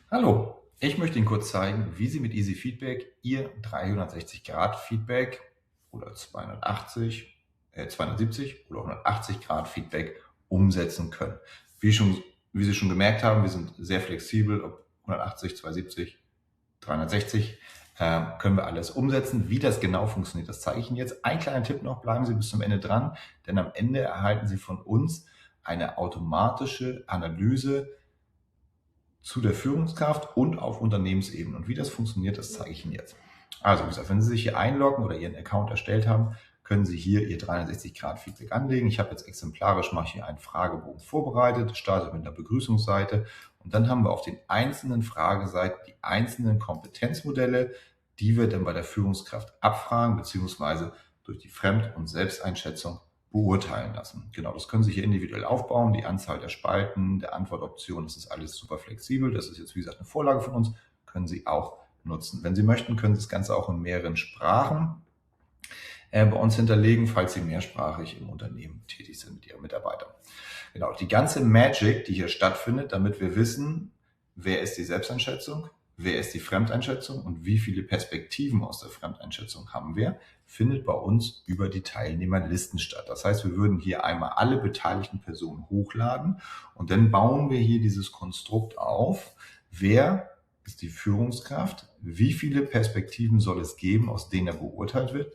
Hallo, ich möchte Ihnen kurz zeigen, wie Sie mit Easy Feedback Ihr 360-Grad-Feedback oder 270 oder 180-Grad-Feedback umsetzen können. Wie Sie schon gemerkt haben, wir sind sehr flexibel, ob 180, 270, 360, können wir alles umsetzen. Wie das genau funktioniert, das zeige ich Ihnen jetzt. Ein kleiner Tipp noch, bleiben Sie bis zum Ende dran, denn am Ende erhalten Sie von uns eine automatische Analyse zu der Führungskraft und auf Unternehmensebene. Und wie das funktioniert, das zeige ich Ihnen jetzt. Also wie gesagt, wenn Sie sich hier einloggen oder Ihren Account erstellt haben, können Sie hier Ihr 360-Grad-Feedback anlegen. Ich habe jetzt exemplarisch mal hier einen Fragebogen vorbereitet, starte mit einer Begrüßungsseite und dann haben wir auf den einzelnen Frageseiten die einzelnen Kompetenzmodelle, die wir dann bei der Führungskraft abfragen bzw. durch die Fremd- und Selbsteinschätzung beurteilen lassen. Genau, das können Sie hier individuell aufbauen. Die Anzahl der Spalten, der Antwortoptionen, das ist alles super flexibel. Das ist jetzt, wie gesagt, eine Vorlage von uns, können Sie auch nutzen. Wenn Sie möchten, können Sie das Ganze auch in mehreren Sprachen bei uns hinterlegen, falls Sie mehrsprachig im Unternehmen tätig sind mit Ihren Mitarbeitern. Genau, die ganze Magic, die hier stattfindet, damit wir wissen, wer ist die Selbsteinschätzung, wer ist die Fremdeinschätzung und wie viele Perspektiven aus der Fremdeinschätzung haben wir, findet bei uns über die Teilnehmerlisten statt. Das heißt, wir würden hier einmal alle beteiligten Personen hochladen und dann bauen wir hier dieses Konstrukt auf. Wer ist die Führungskraft? Wie viele Perspektiven soll es geben, aus denen er beurteilt wird?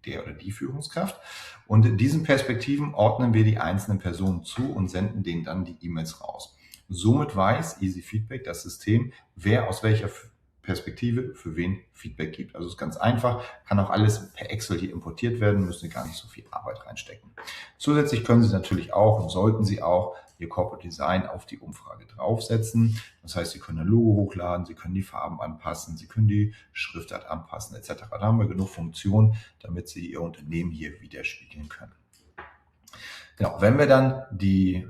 Der oder die Führungskraft. Und in diesen Perspektiven ordnen wir die einzelnen Personen zu und senden denen dann die E-Mails raus. Somit weiß Easy Feedback, das System, wer aus welcher Perspektive für wen Feedback gibt. Also es ist ganz einfach, kann auch alles per Excel hier importiert werden, müssen Sie gar nicht so viel Arbeit reinstecken. Zusätzlich können Sie natürlich auch und sollten Sie auch Ihr Corporate Design auf die Umfrage draufsetzen. Das heißt, Sie können ein Logo hochladen, Sie können die Farben anpassen, Sie können die Schriftart anpassen etc. Da haben wir genug Funktionen, damit Sie Ihr Unternehmen hier widerspiegeln können. Genau, wenn wir dann den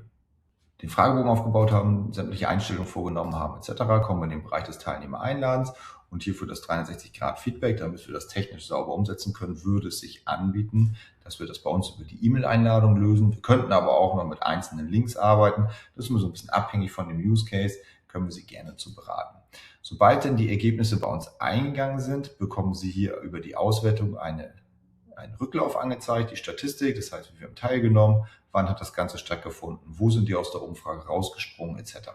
Fragebogen aufgebaut haben, sämtliche Einstellungen vorgenommen haben etc., kommen wir in den Bereich des Teilnehmereinladens und hier für das 360-Grad-Feedback, damit wir das technisch sauber umsetzen können, würde es sich anbieten, dass wir das bei uns über die E-Mail-Einladung lösen. Wir könnten aber auch noch mit einzelnen Links arbeiten. Das ist immer so ein bisschen abhängig von dem Use Case, können wir Sie gerne zu beraten. Sobald denn die Ergebnisse bei uns eingegangen sind, bekommen Sie hier über die Auswertung einen Rücklauf angezeigt, die Statistik, das heißt, wie wir haben teilgenommen, wann hat das Ganze stattgefunden, wo sind die aus der Umfrage rausgesprungen etc.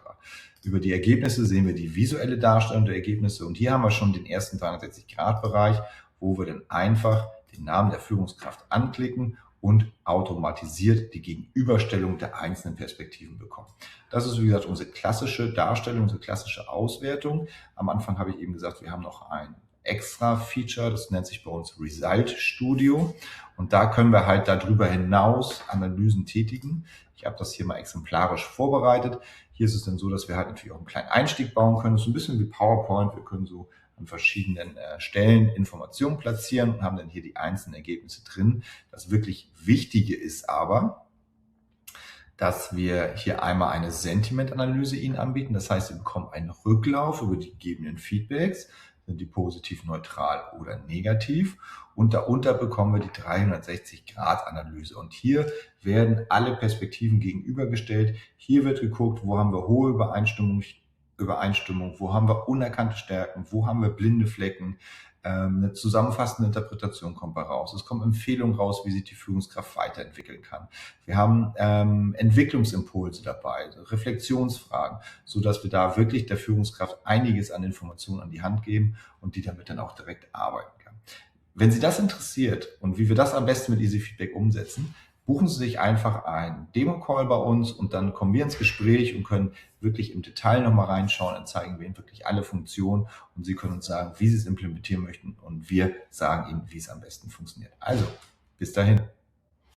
Über die Ergebnisse sehen wir die visuelle Darstellung der Ergebnisse und hier haben wir schon den ersten 360-Grad-Bereich, wo wir dann einfach den Namen der Führungskraft anklicken und automatisiert die Gegenüberstellung der einzelnen Perspektiven bekommen. Das ist, wie gesagt, unsere klassische Darstellung, unsere klassische Auswertung. Am Anfang habe ich eben gesagt, wir haben noch ein extra Feature, das nennt sich bei uns Result Studio und da können wir halt darüber hinaus Analysen tätigen. Ich habe das hier mal exemplarisch vorbereitet. Hier ist es dann so, dass wir halt natürlich auch einen kleinen Einstieg bauen können. Das ist ein bisschen wie PowerPoint. Wir können so an verschiedenen Stellen Informationen platzieren und haben dann hier die einzelnen Ergebnisse drin. Das wirklich Wichtige ist aber, dass wir hier einmal eine Sentiment-Analyse Ihnen anbieten. Das heißt, Sie bekommen einen Rücklauf über die gegebenen Feedbacks, sind die positiv, neutral oder negativ. Und darunter bekommen wir die 360-Grad-Analyse. Und hier werden alle Perspektiven gegenübergestellt. Hier wird geguckt, wo haben wir hohe Übereinstimmung, wo haben wir unerkannte Stärken, wo haben wir blinde Flecken. Eine zusammenfassende Interpretation kommt bei raus. Es kommen Empfehlungen raus, wie sich die Führungskraft weiterentwickeln kann. Wir haben Entwicklungsimpulse dabei, Reflexionsfragen, so dass wir da wirklich der Führungskraft einiges an Informationen an die Hand geben und die damit dann auch direkt arbeiten kann. Wenn Sie das interessiert und wie wir das am besten mit Easy Feedback umsetzen, buchen Sie sich einfach einen Demo-Call bei uns und dann kommen wir ins Gespräch und können wirklich im Detail nochmal reinschauen und zeigen wir Ihnen wirklich alle Funktionen und Sie können uns sagen, wie Sie es implementieren möchten und wir sagen Ihnen, wie es am besten funktioniert. Also, bis dahin.